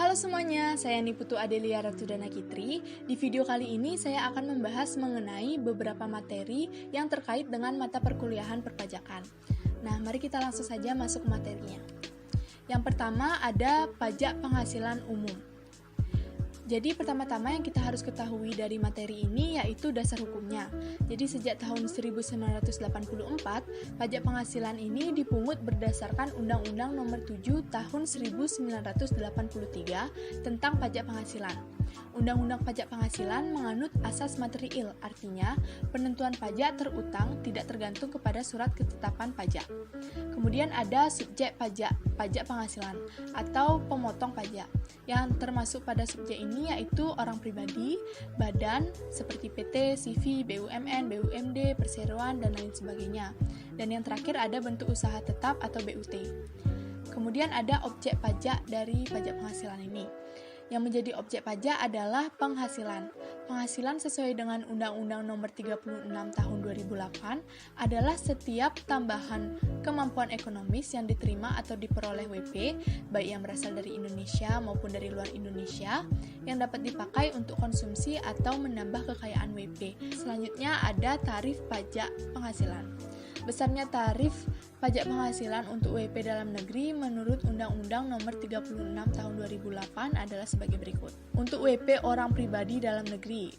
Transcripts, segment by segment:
Halo semuanya, saya Niputu Adelia Ratudana Kitri. Di video kali ini saya akan membahas mengenai beberapa materi yang terkait dengan mata perkuliahan perpajakan. Nah, mari kita langsung saja masuk ke materinya. Yang pertama ada pajak penghasilan umum. Jadi pertama-tama yang kita harus ketahui dari materi ini yaitu dasar hukumnya. Jadi sejak tahun 1984, pajak penghasilan ini dipungut berdasarkan Undang-Undang Nomor 7 Tahun 1983 tentang pajak penghasilan. Undang-Undang Pajak Penghasilan menganut asas material, artinya penentuan pajak terutang tidak tergantung kepada surat ketetapan pajak. Kemudian ada subjek pajak, pajak penghasilan atau pemotong pajak. Yang termasuk pada subjek ini yaitu orang pribadi, badan seperti PT, CV, BUMN, BUMD, perseroan, dan lain sebagainya. Dan yang terakhir ada bentuk usaha tetap atau BUT. Kemudian ada objek pajak dari pajak penghasilan ini. Yang menjadi objek pajak adalah penghasilan. Penghasilan sesuai dengan Undang-Undang Nomor 36 Tahun 2008 adalah setiap tambahan kemampuan ekonomis yang diterima atau diperoleh WP, baik yang berasal dari Indonesia maupun dari luar Indonesia, yang dapat dipakai untuk konsumsi atau menambah kekayaan WP. Selanjutnya ada tarif pajak penghasilan. Besarnya tarif pajak penghasilan untuk WP dalam negeri menurut Undang-Undang Nomor 36 Tahun 2008 adalah sebagai berikut. Untuk WP orang pribadi dalam negeri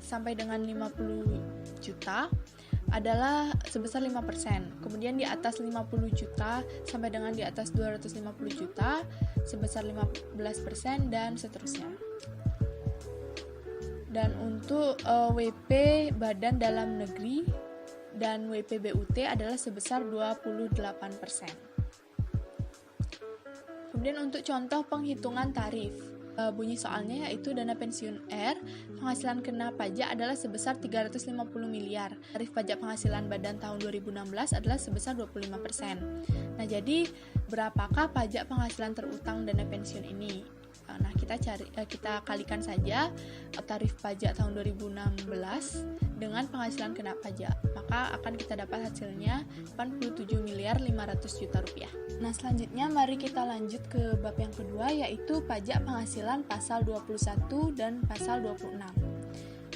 sampai dengan 50 juta adalah sebesar 5%. Kemudian di atas 50 juta sampai dengan di atas 250 juta sebesar 15% dan seterusnya. Dan untuk WP badan dalam negeri dan WPBUT adalah sebesar 28%. Kemudian untuk contoh penghitungan tarif, bunyi soalnya yaitu dana pensiun R, penghasilan kena pajak adalah sebesar 350 miliar. Tarif pajak penghasilan badan tahun 2016 adalah sebesar 25%. Nah, jadi berapakah pajak penghasilan terutang dana pensiun ini? Nah, kita kalikan saja tarif pajak tahun 2016 dengan penghasilan kena pajak. Maka akan kita dapat hasilnya 87 miliar 500 juta rupiah. Nah, selanjutnya mari kita lanjut ke bab yang kedua yaitu pajak penghasilan pasal 21 dan pasal 26.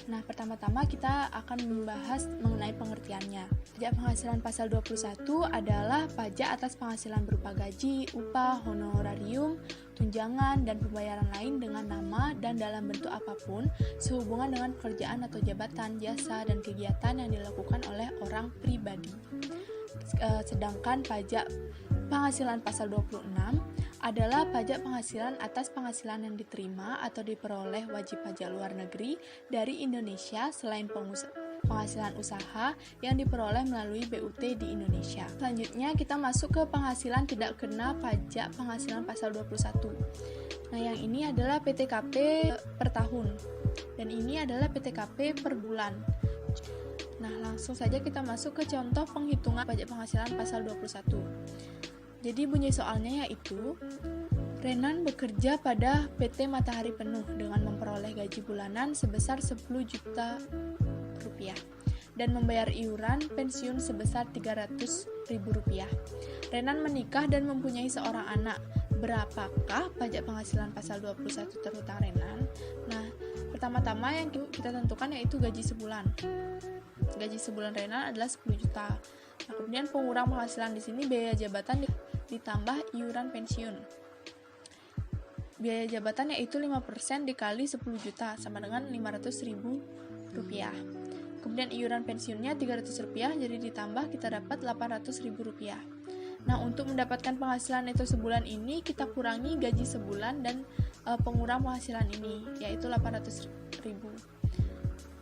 Nah, pertama-tama kita akan membahas mengenai pengertiannya. Pajak penghasilan pasal 21 adalah pajak atas penghasilan berupa gaji, upah, honorarium, tunjangan, dan pembayaran lain dengan nama dan dalam bentuk apapun sehubungan dengan pekerjaan atau jabatan, jasa, dan kegiatan yang dilakukan oleh orang pribadi. Sedangkan pajak penghasilan pasal 26 adalah pajak penghasilan atas penghasilan yang diterima atau diperoleh wajib pajak luar negeri dari Indonesia selain penghasilan usaha yang diperoleh melalui BUT di Indonesia. Selanjutnya kita masuk ke penghasilan tidak kena pajak penghasilan pasal 21. Nah, yang ini adalah PTKP per tahun dan ini adalah PTKP per bulan. Nah, langsung saja kita masuk ke contoh penghitungan pajak penghasilan pasal 21. Jadi bunyi soalnya yaitu Renan bekerja pada PT Matahari Penuh dengan memperoleh gaji bulanan sebesar 10 juta rupiah dan membayar iuran pensiun sebesar 300.000 rupiah. Renan menikah dan mempunyai seorang anak. Berapakah pajak penghasilan pasal 21 terutang Renan? Nah, pertama-tama yang kita tentukan yaitu gaji sebulan. Gaji sebulan Renan adalah 10 juta. Nah, kemudian pengurang penghasilan di sini biaya jabatan ditambah iuran pensiun. Biaya jabatan yaitu 5% dikali 10 juta sama dengan 500.000 rupiah. Kemudian iuran pensiunnya 300 rupiah, jadi ditambah kita dapat 800.000 rupiah. Nah, untuk mendapatkan penghasilan neto sebulan ini kita kurangi gaji sebulan dan pengurang penghasilan ini yaitu 800.000.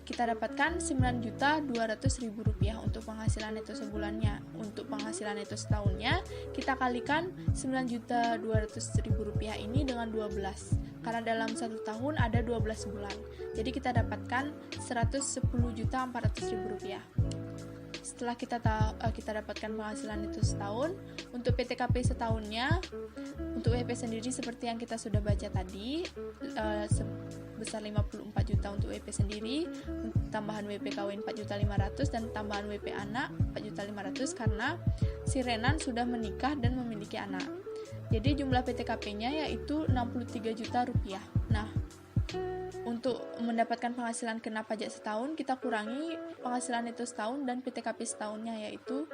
Kita dapatkan 9.200.000 rupiah untuk penghasilan neto sebulannya. Untuk penghasilan neto setahunnya, kita kalikan 9.200.000 rupiah ini dengan 12. Karena dalam satu tahun ada 12 bulan. Jadi kita dapatkan 110.400.000 rupiah. Setelah kita dapatkan penghasilan itu setahun, untuk PTKP setahunnya, untuk WP sendiri seperti yang kita sudah baca tadi, sebesar 54 juta untuk WP sendiri, tambahan WP kawin 4.500.000 dan tambahan WP anak 4.500.000 karena si Renan sudah menikah dan memiliki anak. Jadi jumlah PTKP-nya yaitu 63 juta rupiah. Nah, untuk mendapatkan penghasilan kena pajak setahun, kita kurangi penghasilan itu setahun dan PTKP setahunnya, yaitu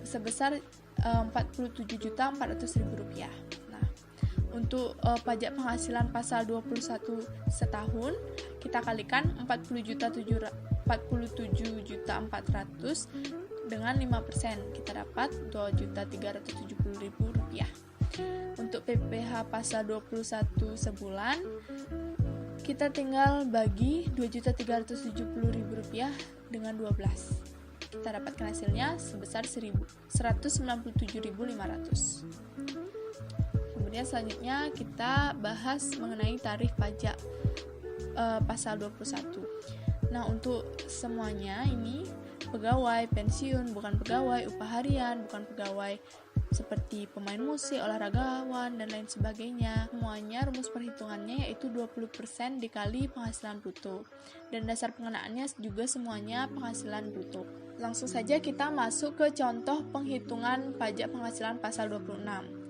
sebesar 47.400.000 rupiah. Nah, untuk pajak penghasilan pasal 21 setahun, kita kalikan 47.400 dengan 5%, kita dapat 2.370.000 rupiah. Untuk PPh pasal 21 sebulan, kita tinggal bagi 2.370.000 rupiah dengan 12. Kita dapatkan hasilnya sebesar 197.500. Kemudian selanjutnya kita bahas mengenai tarif pajak pasal 21. Nah, untuk semuanya ini pegawai, pensiun, bukan pegawai, upah harian, bukan pegawai, seperti pemain musik, olahragawan, dan lain sebagainya. Semuanya rumus perhitungannya yaitu 20% dikali penghasilan bruto. Dan dasar pengenaannya juga semuanya penghasilan bruto. Langsung saja kita masuk ke contoh penghitungan pajak penghasilan pasal 26.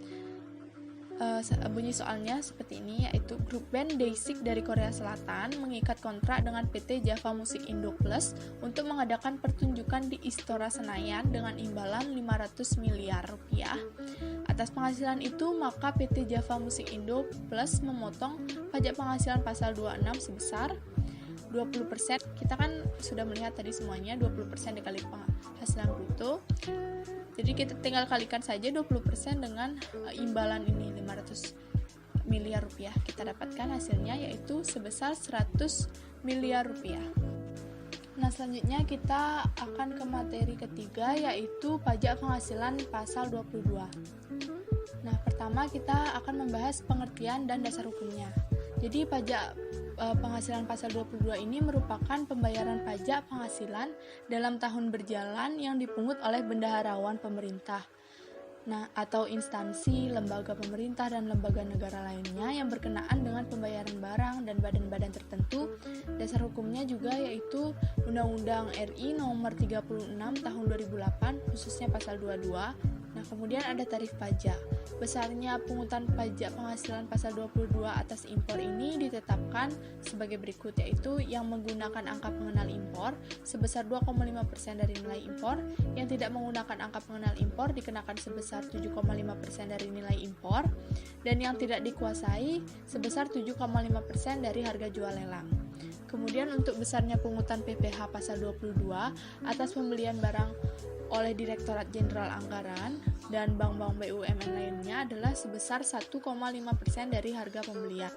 Bunyi soalnya seperti ini, yaitu grup band Daesik dari Korea Selatan mengikat kontrak dengan PT Java Music Indo Plus untuk mengadakan pertunjukan di Istora Senayan dengan imbalan 500 miliar rupiah. Atas penghasilan itu, maka PT Java Music Indo Plus memotong pajak penghasilan pasal 26 sebesar 20%. Kita kan sudah melihat tadi semuanya 20% dikali penghasilan bruto. Jadi kita tinggal kalikan saja 20% dengan imbalan ini 500 miliar rupiah. Kita dapatkan hasilnya yaitu sebesar 100 miliar rupiah. Nah, selanjutnya kita akan ke materi ketiga, yaitu pajak penghasilan pasal 22. Nah, pertama kita akan membahas pengertian dan dasar hukumnya. Jadi pajak penghasilan pasal 22 ini merupakan pembayaran pajak penghasilan dalam tahun berjalan yang dipungut oleh bendaharawan pemerintah, nah, atau instansi, lembaga pemerintah, dan lembaga negara lainnya yang berkenaan dengan pembayaran barang dan badan-badan tertentu. Dasar hukumnya juga yaitu Undang-Undang RI Nomor 36 Tahun 2008, khususnya pasal 22. Nah, kemudian ada tarif pajak. Besarnya pungutan pajak penghasilan pasal 22 atas impor ini ditetapkan sebagai berikut, yaitu yang menggunakan angka pengenal impor sebesar 2,5% dari nilai impor, yang tidak menggunakan angka pengenal impor dikenakan sebesar 7,5% dari nilai impor, dan yang tidak dikuasai sebesar 7,5% dari harga jual lelang. Kemudian untuk besarnya pungutan PPh pasal 22 atas pembelian barang oleh Direktorat Jenderal Anggaran dan bank-bank BUMN lainnya adalah sebesar 1,5% dari harga pembelian.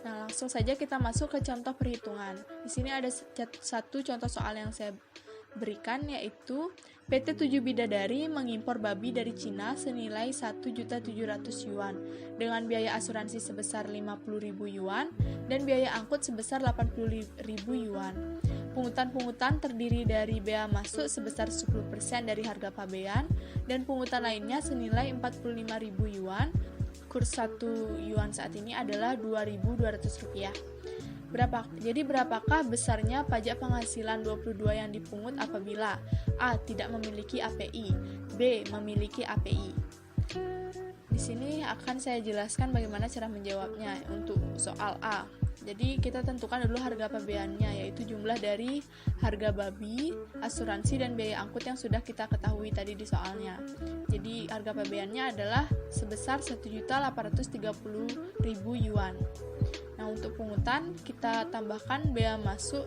Nah, langsung saja kita masuk ke contoh perhitungan. Di sini ada satu contoh soal yang saya berikan, yaitu PT 7 Bidadari mengimpor babi dari Cina senilai 1.700.000 yuan dengan biaya asuransi sebesar 50.000 yuan dan biaya angkut sebesar 80.000 yuan. Pungutan-pungutan terdiri dari bea masuk sebesar 10% dari harga pabean dan pungutan lainnya senilai 45.000 yuan. Kurs 1 yuan saat ini adalah 2.200 rupiah. Jadi berapakah besarnya pajak penghasilan 22 yang dipungut apabila A. Tidak memiliki API, B. Memiliki API? Di sini akan saya jelaskan bagaimana cara menjawabnya untuk soal A. Jadi kita tentukan dulu harga pabeannya, yaitu jumlah dari harga babi, asuransi, dan biaya angkut yang sudah kita ketahui tadi di soalnya. Jadi harga pabeannya adalah sebesar 1.830.000 yuan. Nah, untuk pungutan kita tambahkan bea masuk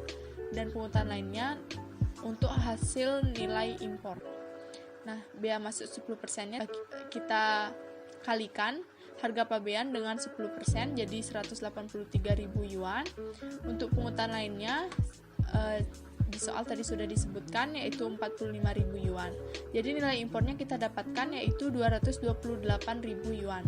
dan pungutan lainnya untuk hasil nilai impor. Nah, bea masuk 10%-nya kita kalikan harga pabean dengan 10%, jadi 183.000 yuan. Untuk pungutan lainnya di soal tadi sudah disebutkan, yaitu 45.000 yuan. Jadi nilai impornya kita dapatkan yaitu 228.000 yuan.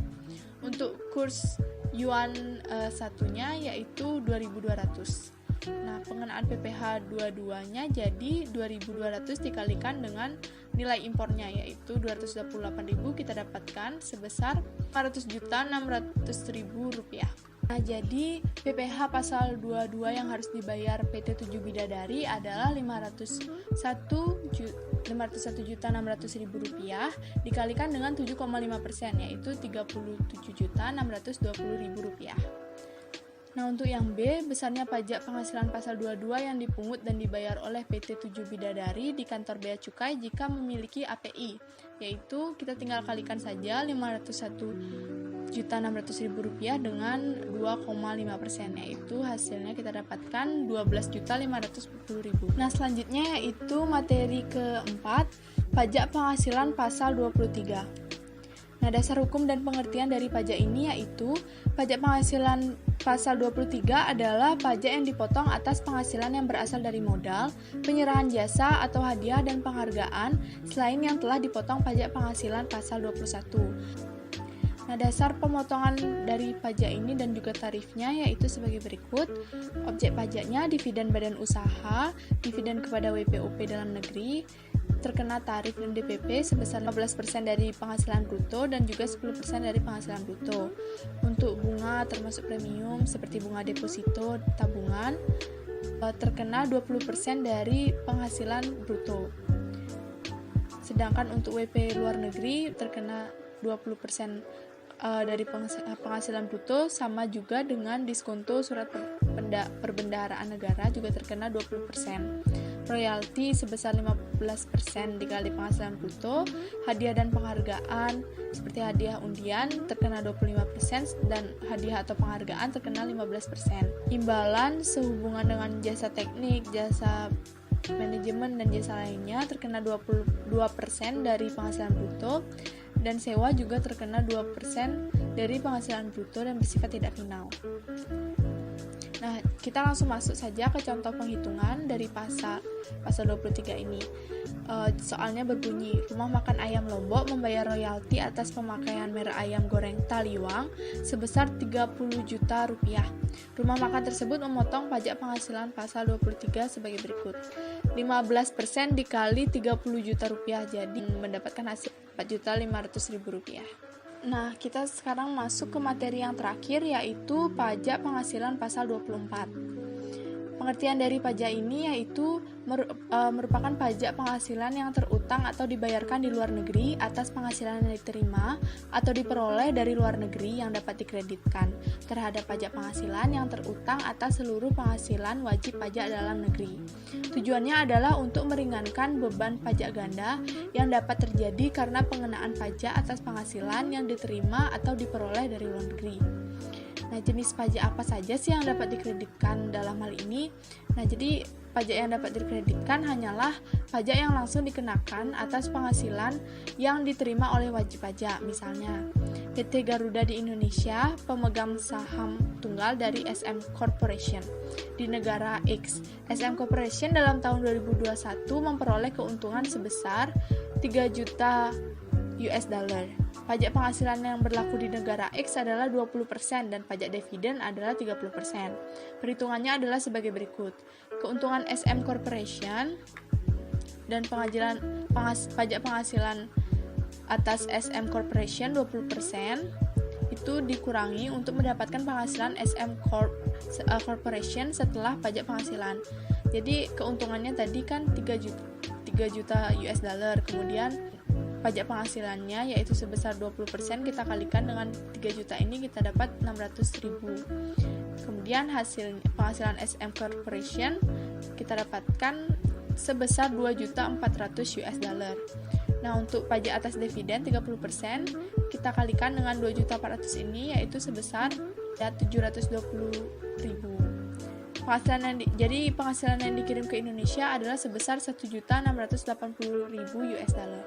Untuk kurs yuan satunya yaitu 2.200. Nah, pengenaan PPh 22-nya jadi 2.200 dikalikan dengan nilai impornya yaitu 228.000, kita dapatkan sebesar 400.600.000 rupiah. Nah, jadi PPh pasal 22 yang harus dibayar PT 7 Bidadari adalah 501 Rp501.600.000 dikalikan dengan 7,5%, yaitu Rp37.620.000. Nah, untuk yang B, besarnya pajak penghasilan pasal 22 yang dipungut dan dibayar oleh PT 7 Bidadari di kantor bea cukai jika memiliki API, yaitu kita tinggal kalikan saja Rp501.600.000 dengan 2,5%, yaitu hasilnya kita dapatkan Rp12.540.000. Nah, selanjutnya yaitu materi keempat, pajak penghasilan pasal 23. Nah, dasar hukum dan pengertian dari pajak ini yaitu pajak penghasilan pasal 23 adalah pajak yang dipotong atas penghasilan yang berasal dari modal, penyerahan jasa atau hadiah dan penghargaan selain yang telah dipotong pajak penghasilan pasal 21. Nah, dasar pemotongan dari pajak ini dan juga tarifnya yaitu sebagai berikut. Objek pajaknya dividen badan usaha, dividen kepada WPOP dalam negeri, terkena tarif dan DPP sebesar 15% dari penghasilan bruto dan juga 10% dari penghasilan bruto. Untuk bunga termasuk premium seperti bunga deposito tabungan terkena 20% dari penghasilan bruto. Sedangkan untuk WP luar negeri terkena 20% dari penghasilan bruto, sama juga dengan diskonto surat perbendaharaan negara juga terkena 20%. Royalti sebesar 15% dikali penghasilan bruto, hadiah dan penghargaan seperti hadiah undian terkena 25% dan hadiah atau penghargaan terkena 15%. Imbalan sehubungan dengan jasa teknik, jasa manajemen dan jasa lainnya terkena 22% dari penghasilan bruto, dan sewa juga terkena 2% dari penghasilan bruto dan bersifat tidak final. Nah, kita langsung masuk saja ke contoh penghitungan dari pasal 23 ini. Soalnya berbunyi, rumah makan ayam Lombok membayar royalti atas pemakaian merek ayam goreng Taliwang sebesar Rp30 juta. Rumah makan tersebut memotong pajak penghasilan pasal 23 sebagai berikut. 15% dikali Rp30 juta, jadi mendapatkan hasil Rp4.500.000. Nah, kita sekarang masuk ke materi yang terakhir, yaitu pajak penghasilan pasal 24. Pengertian dari pajak ini yaitu merupakan pajak penghasilan yang terutang atau dibayarkan di luar negeri atas penghasilan yang diterima atau diperoleh dari luar negeri yang dapat dikreditkan terhadap pajak penghasilan yang terutang atas seluruh penghasilan wajib pajak dalam negeri. Tujuannya adalah untuk meringankan beban pajak ganda yang dapat terjadi karena pengenaan pajak atas penghasilan yang diterima atau diperoleh dari luar negeri. Nah, jenis pajak apa saja sih yang dapat dikreditkan dalam hal ini? Nah, jadi pajak yang dapat dikreditkan hanyalah pajak yang langsung dikenakan atas penghasilan yang diterima oleh wajib pajak. Misalnya, PT Garuda di Indonesia pemegang saham tunggal dari SM Corporation di negara X. SM Corporation dalam tahun 2021 memperoleh keuntungan sebesar 3 juta US dollar. Pajak penghasilan yang berlaku di negara X adalah 20% dan pajak dividen adalah 30%. Perhitungannya adalah sebagai berikut. Keuntungan SM Corporation dan pajak penghasilan atas SM Corporation 20% itu dikurangi untuk mendapatkan penghasilan SM Corporation setelah pajak penghasilan. Jadi keuntungannya tadi kan 3 juta US dollar, kemudian pajak penghasilannya yaitu sebesar 20%, kita kalikan dengan 3 juta ini kita dapat 600.000. Kemudian hasil penghasilan SM Corporation kita dapatkan sebesar 2.400.000 US dollar. Nah, untuk pajak atas dividen 30% kita kalikan dengan 2.400.000 ini yaitu sebesar 720.000. Jadi penghasilan yang dikirim ke Indonesia adalah sebesar 1.680.000 US dollar.